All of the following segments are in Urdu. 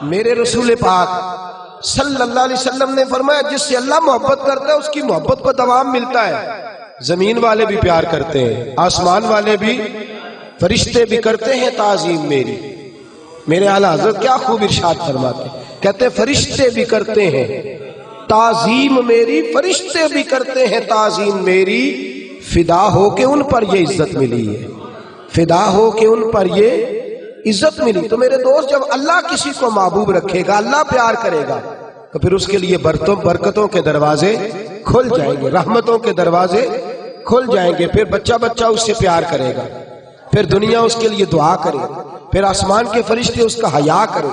میرے رسول پاک صلی اللہ علیہ وسلم نے فرمایا جس سے اللہ محبت کرتا ہے اس کی محبت کو دوام ملتا ہے۔ زمین والے بھی پیار کرتے ہیں، آسمان والے بھی، فرشتے بھی کرتے ہیں تعظیم میری۔ میرے اعلیٰ حضرت کیا خوب ارشاد فرماتے ہیں، کہتے ہیں فرشتے بھی کرتے ہیں تعظیم میری، فرشتے بھی کرتے ہیں تعظیم میری، فدا ہو کے ان پر یہ عزت ملی ہے، فدا ہو کے ان پر یہ عزت ملی۔ تو میرے دوست جب اللہ کسی کو محبوب رکھے گا، اللہ پیار کرے گا، تو پھر اس کے لیے برکتوں کے دروازے کھل جائیں گے، رحمتوں کے دروازے کھل جائیں گے۔ پھر بچہ اس سے پیار کرے گا، پھر دنیا اس کے لیے دعا کرے گا، پھر آسمان کے فرشتے اس کا حیا کرے۔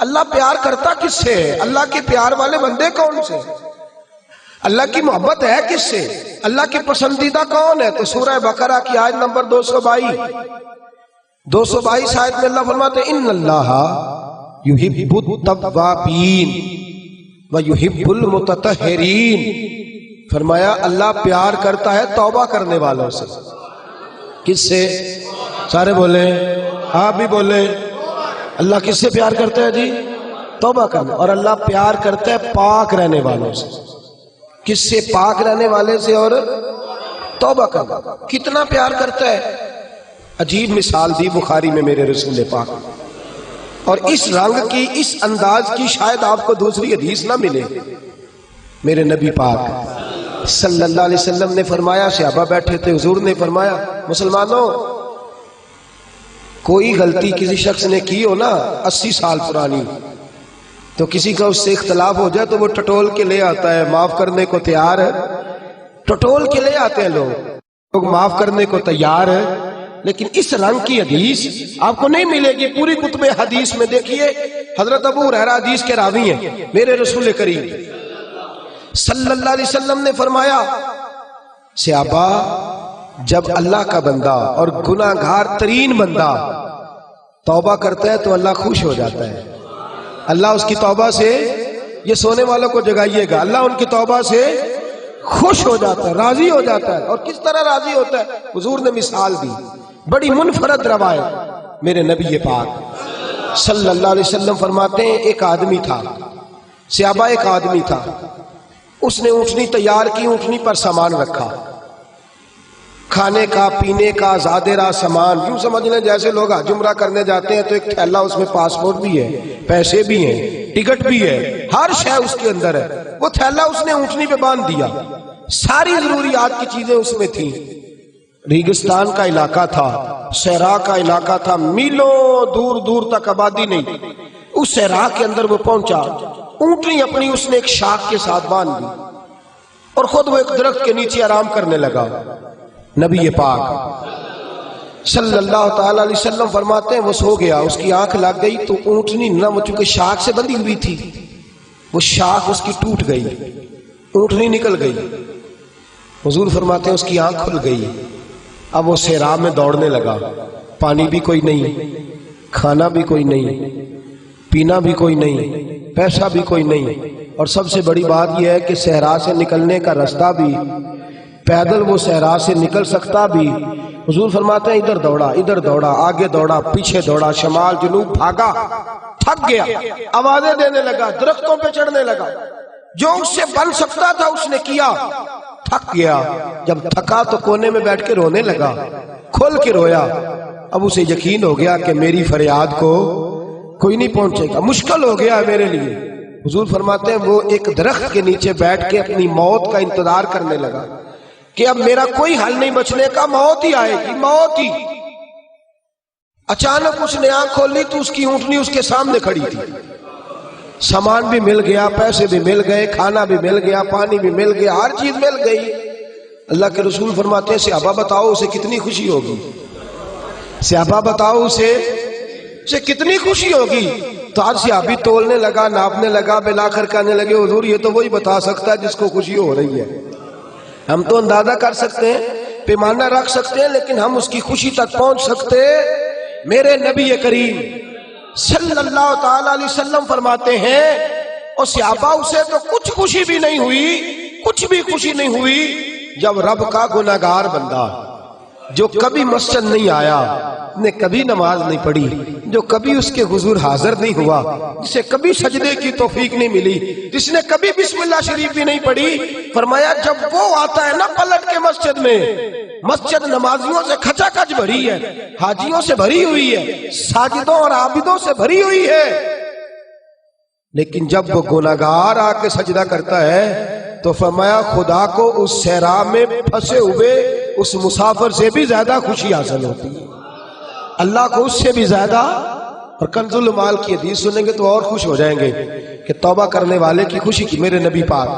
اللہ پیار کرتا کس سے ہے؟ اللہ کے پیار والے بندے کون سے؟ اللہ کی محبت ہے کس سے؟ اللہ کی پسندیدہ کون ہے؟ تو سورہ بقرہ کی آیت نمبر 222 آیت میں اللہ فرماتے ہیں ان اللہ یحب التوابین ویحب المتطہرین۔ فرمایا اللہ پیار کرتا ہے توبہ کرنے والوں سے۔ کس سے؟ سارے بولے، آپ بھی بولے، اللہ کس سے پیار کرتا ہے جی؟ توبہ کرنے۔ اور اللہ پیار کرتا ہے پاک رہنے والوں سے۔ کس سے؟ پاک رہنے والے سے اور توبہ کرنا۔ کتنا پیار کرتا ہے؟ عجیب مثال دی بخاری میں میرے رسول پاک، اور اس رنگ کی، اس انداز کی شاید آپ کو دوسری حدیث نہ ملے۔ میرے نبی پاک صلی اللہ علیہ وسلم نے فرمایا، صحابہ بیٹھے تھے، حضور نے فرمایا مسلمانوں کوئی غلطی کسی شخص نے کی ہو نا 80 سال پرانی، تو کسی کا اس سے اختلاف ہو جائے تو وہ ٹٹول کے لے آتا ہے، معاف کرنے کو تیار ہے، ٹٹول کے لے آتے ہیں لوگ معاف کرنے کو تیار ہے۔ لیکن اس رنگ کی حدیث آپ کو نہیں ملے گی پوری کتب حدیث میں۔ دیکھیے حضرت ابو ہریرہ حدیث کے راوی ہیں، میرے رسول کریم صلی اللہ علیہ وسلم نے فرمایا صحابہ جب اللہ کا بندہ اور گناہ گار ترین بندہ توبہ کرتا ہے تو اللہ خوش ہو جاتا ہے۔ اللہ اس کی توبہ سے، یہ سونے والوں کو جگائیے گا، اللہ ان کی توبہ سے خوش ہو جاتا ہے، راضی ہو جاتا ہے۔ اور کس طرح راضی ہوتا ہے؟ حضور نے مثال دی، بڑی منفرد روایت میرے نبی پاک صلی اللہ علیہ وسلم فرماتے ہیں ایک آدمی تھا، صحابہ ایک آدمی تھا، اس نے اونٹنی تیار کی، اونٹنی پر سامان رکھا، کھانے کا، پینے کا، زادرہ سامان، یوں سمجھ لیں جیسے لوگ حج عمرہ کرنے جاتے ہیں تو ایک تھیلا، اس میں پاسپورٹ بھی ہے، پیسے بھی ہیں، ٹکٹ بھی ہے، ہر شے اس کے اندر ہے۔ وہ تھیلا اس نے اونٹنی پہ باندھ دیا، ساری ضروریات کی چیزیں اس میں تھیں۔ ریگستان کا علاقہ تھا، صحرا کا علاقہ تھا، میلوں دور دور تک آبادی نہیں۔ اس صحرا کے اندر وہ پہنچا، اونٹنی اپنی اس نے ایک شاخ کے ساتھ باندھ دی اور خود وہ ایک درخت کے نیچے آرام کرنے لگا۔ نبی پاک صلی اللہ تعالی علیہ وسلم فرماتے ہیں وہ سو گیا، اس کی آنکھ لگ گئی تو اونٹنی نہ، وہ چونکہ شاخ سے بندھی ہوئی تھی، وہ شاخ اس کی ٹوٹ گئی، اونٹنی نکل گئی۔ حضور فرماتے ہیں اس کی آنکھ کھل گئی، اب وہ صحرا میں دوڑنے لگا، پانی بھی کوئی نہیں، کھانا بھی کوئی نہیں، پینا بھی کوئی نہیں، پیسہ بھی کوئی نہیں، اور سب سے بڑی بات یہ ہے کہ صحرا سے نکلنے کا راستہ بھی، پیدل وہ صحرا سے نکل سکتا بھی۔ حضور فرماتے ہیں ادھر دوڑا، ادھر دوڑا، آگے دوڑا، پیچھے دوڑا، شمال جنوب بھاگا، تھک گیا، آوازیں دینے لگا، درختوں پہ چڑھنے لگا، جو اس سے بن سکتا تھا اس نے کیا، تھک گیا۔ جب تھکا تو کونے میں بیٹھ کے رونے لگا، کھول کے رویا۔ اب اسے یقین ہو گیا کہ میری فریاد کو کوئی نہیں پہنچے گا، مشکل ہو گیا میرے لیے۔ حضور فرماتے ہیں وہ ایک درخت کے نیچے بیٹھ کے اپنی موت کا انتظار کرنے لگا کہ اب میرا کوئی حل نہیں بچنے کا، موت ہی آئے گی، موت ہی۔ اچانک اس نے آنکھ کھولی تو اس کی اونٹنی اس کے سامنے کھڑی تھی، سامان بھی مل گیا، پیسے بھی مل گئے، کھانا بھی مل گیا، پانی بھی مل گیا، ہر چیز مل گئی۔ اللہ کے رسول فرماتے ہیں صحابہ بتاؤ اسے کتنی خوشی ہوگی، صحابہ بتاؤ اسے کتنی خوشی ہوگی۔ تو آج صحابی تولنے لگا، ناپنے لگا، بالآخر کہنے لگے حضور یہ تو وہی بتا سکتا ہے جس کو خوشی ہو رہی ہے، ہم تو اندازہ کر سکتے ہیں، پیمانہ رکھ سکتے ہیں، لیکن ہم اس کی خوشی تک پہنچ سکتے۔ میرے نبی کریم صلی اللہ تعالی علیہ وسلم فرماتے ہیں اور صحابہ اسے تو کچھ خوشی بھی نہیں ہوئی، کچھ بھی خوشی نہیں ہوئی جب رب کا گناہگار بندہ جو کبھی مسجد نہیں آیا، نے کبھی نماز نہیں پڑھی، جو کبھی اس کے حضور حاضر نہیں ہوا، جسے کبھی سجدے کی توفیق نہیں ملی، جس نے کبھی بسم اللہ شریف بھی نہیں پڑھی، فرمایا جب وہ آتا ہے نا پلٹ کے مسجد میں، مسجد نمازیوں سے کھچا کھچ بھری ہے، حاجیوں سے بھری ہوئی ہے، ساجدوں اور عابدوں سے بھری ہوئی ہے، لیکن جب وہ گناہگار آ کے سجدہ کرتا ہے تو فرمایا خدا کو اس صحرا میں پھنسے ہوئے اس مسافر سے بھی زیادہ خوشی حاصل ہوتی ہے، اللہ کو اس سے بھی زیادہ۔ اور کنز المال کی حدیث سنیں گے تو اور خوش ہو جائیں گے کہ توبہ کرنے والے کی خوشی کی۔ میرے نبی پاک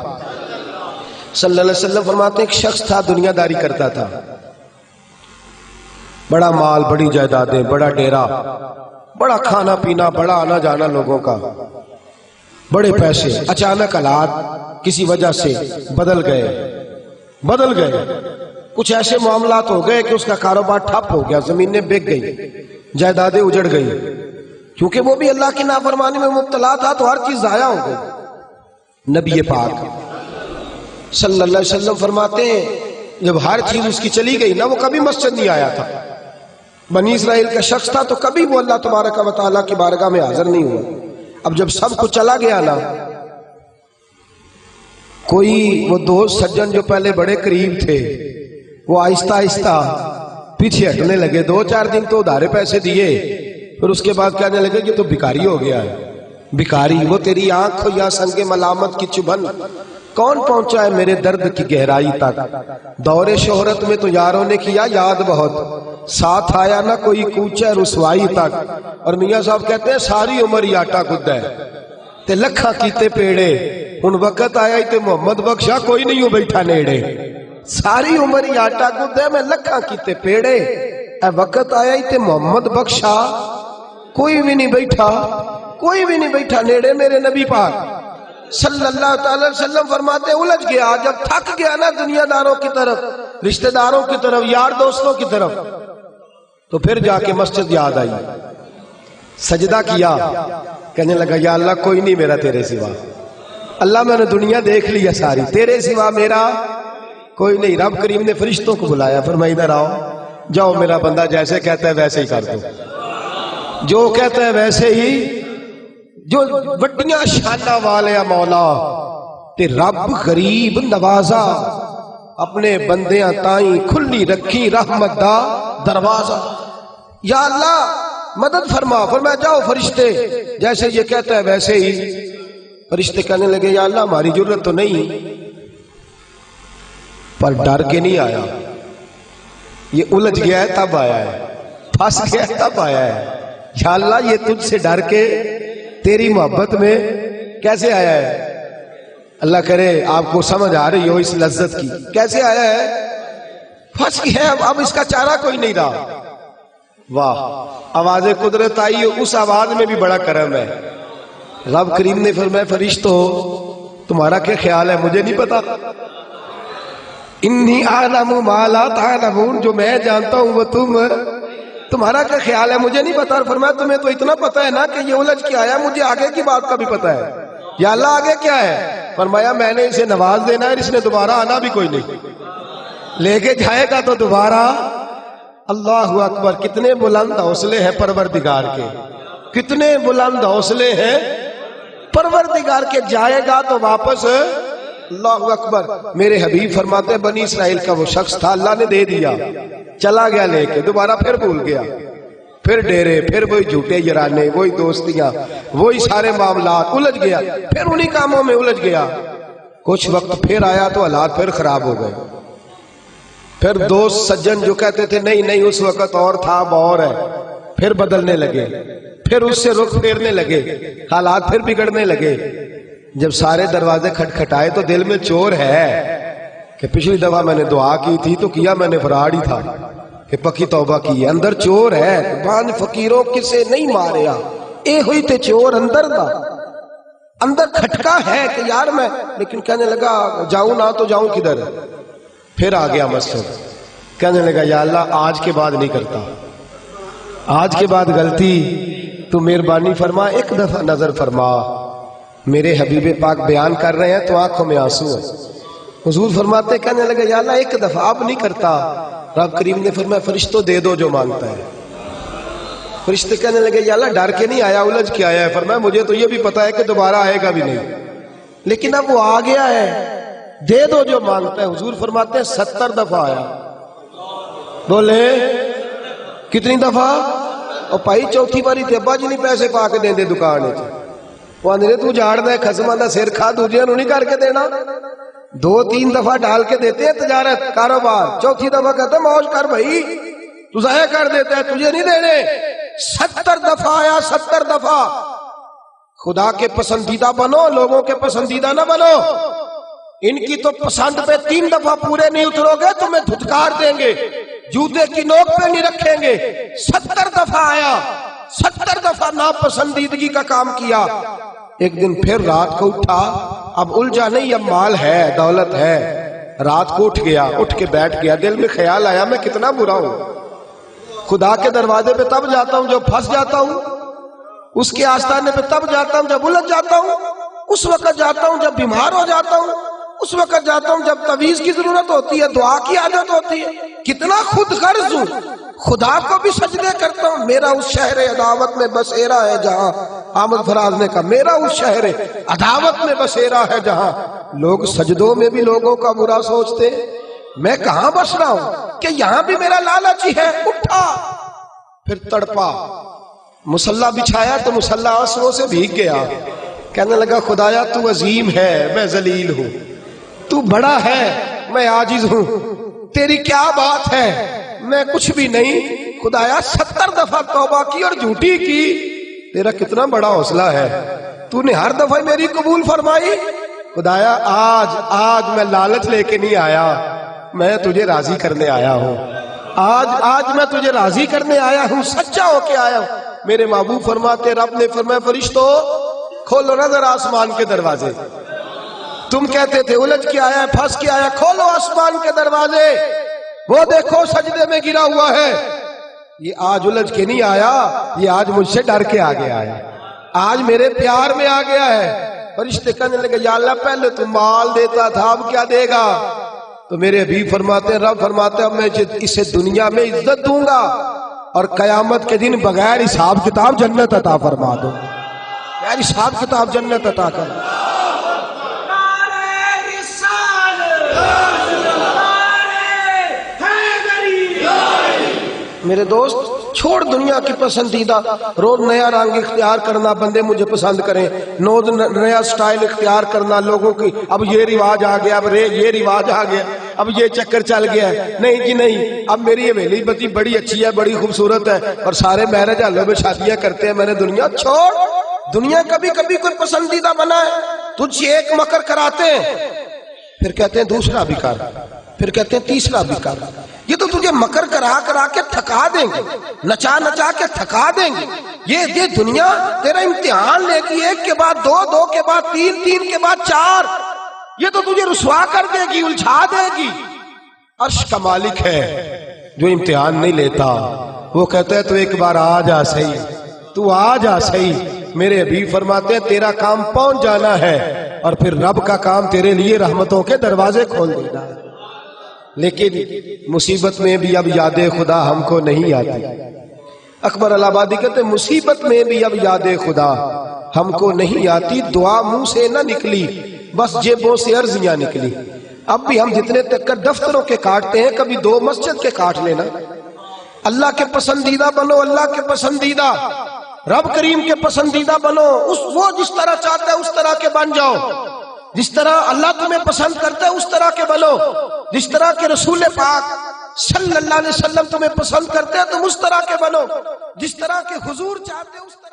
صلی اللہ علیہ وسلم فرماتے ہیں ایک شخص تھا، دنیا داری کرتا تھا، بڑا مال، بڑی جائیدادیں، بڑا ڈیرا، بڑا کھانا پینا، بڑا آنا جانا لوگوں کا، بڑے پیسے۔ اچانک حالات کسی وجہ سے بدل گئے، کچھ ایسے معاملات ہو گئے کہ اس کا کاروبار ٹھپ ہو گیا، زمینیں بک گئی، جائیدادیں اجڑ گئی، کیونکہ وہ بھی اللہ کی نافرمانی میں مبتلا تھا تو ہر چیز ضائع ہو گئی۔ نبی پاک صلی اللہ علیہ وسلم فرماتے ہیں جب ہر چیز اس کی چلی گئی نا، وہ کبھی مسجد نہیں آیا تھا، بنی اسرائیل کا شخص تھا، تو کبھی وہ اللہ تبارک و تعالیٰ کی بارگاہ میں حاضر نہیں ہوا۔ اب جب سب کچھ چلا گیا نا، کوئی وہ دوست سجن جو پہلے بڑے قریب تھے وہ آہستہ آہستہ پیچھے ہٹنے لگے، 2-4 دن تو ادھارے پیسے دیے، پھر اس کے بعد کہنے لگے کہ تو بھکاری ہو گیا ہے، بھکاری، وہ تیری آنکھ یا سنگ ملامت کی چبھن کون پہنچا ہے میرے درد کی گہرائی تک، دور شہرت میں تو یاروں نے کیا یاد بہت، ساتھ آیا نہ کوئی کوچہ رسوائی تک۔ اور میاں صاحب کہتے ہیں ساری عمر ہی آٹا گدہ ہے تے لکھا کیتے پیڑے، ان وقت آیا ہی تے محمد بخشا کوئی نہیں ہو بیٹھا نیڑے، ساری عمر ہی آٹا گدہ میں لکھا کیتے پیڑے، اے وقت آیا ہی تے محمد بخشا کوئی بھی نہیں بیٹھا نیڑے۔ میرے نبی پاک صلی اللہ تعالی وسلم فرماتے الجھ گیا، جب تھک گیا نا دنیا داروں کی طرف، رشتہ داروں کی طرف، یار دوستوں کی طرف، تو پھر جا کے مسجد یاد آئی، سجدہ کیا، کہنے لگا یا اللہ کوئی نہیں میرا تیرے سوا، اللہ میں نے دنیا دیکھ لیا ساری، تیرے سوا میرا کوئی نہیں۔ رب کریم نے فرشتوں کو بلایا، فرمایا ادھر آؤ، جاؤ میرا بندہ جیسے کہتا ہے ویسے ہی کر دو، جو کہتا ہے ویسے ہی، جو وڈیاں شانہ والے مولا تے رب غریب نوازا، اپنے بندیاں تائیں کھلی رکھی رحمت دا دروازہ، یا اللہ مدد فرما۔ فرمایا جاؤ فرشتے جیسے یہ کہتا ہے ویسے ہی۔ فرشتے کہنے لگے یا اللہ ہماری ضرورت تو نہیں، پر ڈر کے نہیں آیا، یہ الجھ گیا ہے تب آیا ہے، پھنس گیا ہے تب آیا ہے، یا اللہ یہ تجھ سے ڈر کے تیری محبت میں کیسے آیا ہے؟ اللہ کرے آپ کو سمجھ آ رہی ہو اس لذت کی، کیسے آیا ہے؟ پھنس گیا، اب اس کا چارہ کوئی نہیں رہا۔ واہ، آواز قدرت آئی، اس آواز میں بھی بڑا کرم ہے۔ رب کریم نے فرمایا فرشتو تمہارا کیا خیال ہے؟ مجھے نہیں پتا، انی اعلم ما لا تعلمون، جو میں جانتا ہوں وہ تمہارا کیا خیال ہے مجھے نہیں پتا۔ اور فرمایا تمہیں تو اتنا پتا ہے نا کہ یہ الجھ کے آیا، مجھے آگے کی بات کا بھی پتا ہے، یا اللہ آگے کیا ہے؟ فرمایا میں نے اسے نواز دینا ہے، اس نے دوبارہ آنا بھی کوئی نہیں، لے کے جائے گا تو دوبارہ۔ اللہ اکبر، کتنے بلند حوصلے ہیں پروردگار کے، کتنے بلند حوصلے ہیں پروردگار کے، جائے گا تو واپس۔ اللہ اکبر۔ میرے حبیب فرماتے بنی اسرائیل کا وہ شخص تھا، اللہ نے دے دیا، چلا گیا لے کے، دوبارہ پھر بھول گیا، پھر ڈیرے، پھر وہی جھوٹے یارانے، وہی دوستیاں، وہی سارے معاملات، الجھ گیا، پھر انہی کاموں میں الجھ گیا۔ کچھ وقت پھر آیا تو حالات پھر خراب ہو گئے، پھر دوست سجن جو کہتے تھے نہیں نہیں اس وقت اور تھا اب اور ہے، پھر بدلنے لگے، پھر اس سے رخ پھیرنے لگے، حالات پھر بگڑنے لگے۔ جب سارے دروازے کھٹکھٹائے تو دل میں چور ہے کہ پچھلی دفعہ میں نے دعا کی تھی تو کیا میں نے فراڈ ہی تھا کہ پکی توبہ کی ہے، اندر چور ہے، بان فقیروں کسے نہیں ماریا، اے ہوئی تے چور اندر دا، اندر کھٹکا ہے کہ یار میں، لیکن کہنے لگا جاؤں نہ تو جاؤں کدھر۔ پھر آ گیا مسجد، کہنے لگا یا اللہ آج کے بعد نہیں کرتا، آج کے بعد غلطی تو مہربانی فرما، ایک دفعہ نظر فرما۔ میرے حبیب پاک بیان کر رہے ہیں تو آنکھوں میں آنسو ہے، حضور فرماتے کہنے لگے یا اللہ ایک دفعہ اب نہیں کرتا. رب کریم نے فرمایا فرشتوں دے دو جو مانگتا ہے. فرشتے کہنے لگے یا اللہ ڈر کے نہیں آیا, الجھ کے آیا ہے. فرمایا مجھے تو یہ بھی پتا ہے کہ دوبارہ آئے گا بھی نہیں, لیکن اب وہ آ گیا ہے, دے دو جو مانگتا ہے. حضور فرماتے ہیں 70 دفعہ آیا. بولے کتنی دفعہ؟ اور بھائی چوتھی باری تے ابا جی نہیں پیسے پا کے دیں دے دکان وچ. وہ آندے تو جھاڑ دے خصماں دا سر کھا, دوجیاں نوں نہیں کر کے دینا. 2-3 دفعہ ڈال کے دیتے ہیں تجارت کاروبار, چوتھی دفعہ کہتے ہیں موج کر بھائی, تو ضائع کر دیتا ہے, تجھے نہیں دینے. 70 دفعہ آیا, 70 دفعہ. خدا کے پسندیدہ بنو, لوگوں کے پسندیدہ نہ بنو. ان کی تو پسند پہ 3 دفعہ پورے نہیں اترو گے تمہیں دھتکار دیں گے, جوتے کی نوک پہ نہیں رکھیں گے. 70 دفعہ آیا, 70 دفعہ ناپسندیدگی کا کام کیا. ایک دن پھر رات کو اٹھا, اب الجھا نہیں, اب مال ہے, دولت ہے. رات کو اٹھ گیا, اٹھ کے بیٹھ گیا. دل میں خیال آیا میں کتنا برا ہوں, خدا کے دروازے پہ تب جاتا ہوں جب پھنس جاتا ہوں, اس کے آستانے پہ تب جاتا ہوں جب الجھ جاتا ہوں, اس وقت جاتا ہوں جب بیمار ہو جاتا ہوں, اس وقت جاتا ہوں جب تعویذ کی ضرورت ہوتی ہے, دعا کی عادت ہوتی ہے. کتنا خود غرض ہوں, خدا کو بھی سجدے کرتا ہوں. میرا اس شہر عداوت میں بسیرا ہے جہاں, احمد فراز نے کہا میرا اس شہر عداوت میں بسیرا ہے جہاں. لوگ سجدوں میں بھی لوگوں کا برا سوچتے, میں کہاں بس رہا ہوں کہ یہاں بھی میرا لالچ ہی ہے. اٹھا, پھر تڑپا, مصلی بچھایا تو مصلی آنسوؤں سے بھیگ گیا. کہنے لگا خدایا تو عظیم ہے, میں ذلیل ہوں, تو بڑا ہے, میں عاجز ہوں, تیری کیا بات ہے, میں کچھ بھی نہیں. خدایا 70 دفعہ توبہ کی اور جھوٹی کی, تیرا کتنا بڑا حوصلہ ہے, تو نے ہر دفعہ میری قبول فرمائی. خدایا آج میں لالچ لے کے نہیں آیا, میں تجھے راضی کرنے آیا ہوں. آج میں تجھے راضی کرنے آیا ہوں, سچا ہو کے آیا ہوں. میرے محبوب فرماتے, رب نے فرمایا فرشتوں کھولو نظر آسمان کے دروازے. تم کہتے تھے الجھ کے آیا, پھنس کے آیا, کھولو آسمان کے دروازے, وہ دیکھو سجدے میں گرا ہوا ہے. یہ آج الجھ کے نہیں آیا, یہ آج مجھ سے ڈر کے آ گیا ہے, آج میرے پیار میں آ گیا ہے. فرشتے کہنے لگے یا اللہ پہلے تو مال دیتا تھا, اب کیا دے گا؟ تو میرے حبیب فرماتے ہیں, رب فرماتے ہیں اب میں اسے دنیا میں عزت دوں گا اور قیامت کے دن بغیر حساب کتاب جنت عطا فرما دوں. بغیر حساب کتاب جنت عطا کر. میرے دوست چھوڑ دنیا کی پسندیدہ, روز نیا رنگ اختیار کرنا, بندے مجھے پسند کریں, روز نیا سٹائل اختیار کرنا لوگوں کی. اب یہ رواج آ گیا, اب یہ رواج آ گیا, اب یہ چکر چل گیا ہے. نہیں جی نہیں, اب میری حویلی بتی بڑی اچھی ہے, بڑی خوبصورت ہے, اور سارے میرج ہالوں میں شادیاں کرتے ہیں. میں نے دنیا چھوڑ, دنیا کبھی کبھی کوئی پسندیدہ بنا ہے, تجھ سے ایک مکر کراتے ہیں, پھر کہتے ہیں دوسرا بھی کر, پھر کہتے ہیں تیسرا بھی کر. یہ تو تجھے مکر کرا کے تھکا دیں گے, نچا کے تھکا دیں گے. یہ دنیا تیرا امتحان لے گی, 1 کے بعد 2, 2 کے بعد 3, 3 کے بعد 4. یہ تو تجھے رسوا کر دے گی, الجھا دے گی. عرش کا مالک ہے جو امتحان نہیں لیتا, وہ کہتا ہے تو ایک بار آ جا صحیح, تو آ جا صحیح. میرے حبیب فرماتے ہیں تیرا کام پہنچ جانا ہے, اور پھر رب کا کام تیرے لیے رحمتوں کے دروازے کھول دینا ہے. لیکن مصیبت میں بھی اب یاد خدا ہم کو نہیں آتی. اکبر الہ آبادی کہتے مصیبت میں بھی اب یاد خدا ہم کو نہیں آتی. دعا منہ سے نہ نکلی, بس جیبوں سے عرضیاں نکلی. اب بھی ہم جتنے تک دفتروں کے کاٹتے ہیں, کبھی 2 مسجد کے کاٹ لینا. اللہ کے پسندیدہ بنو, اللہ کے پسندیدہ, رب کریم کے پسندیدہ بنو. وہ جس طرح چاہتا ہے اس طرح کے بن جاؤ, جس طرح اللہ تمہیں پسند کرتا ہے اس طرح کے بنو, جس طرح کے رسول پاک صلی اللہ علیہ وسلم تمہیں پسند کرتے ہیں تم اس طرح کے بنو, جس طرح کے حضور چاہتے ہیں اس طرح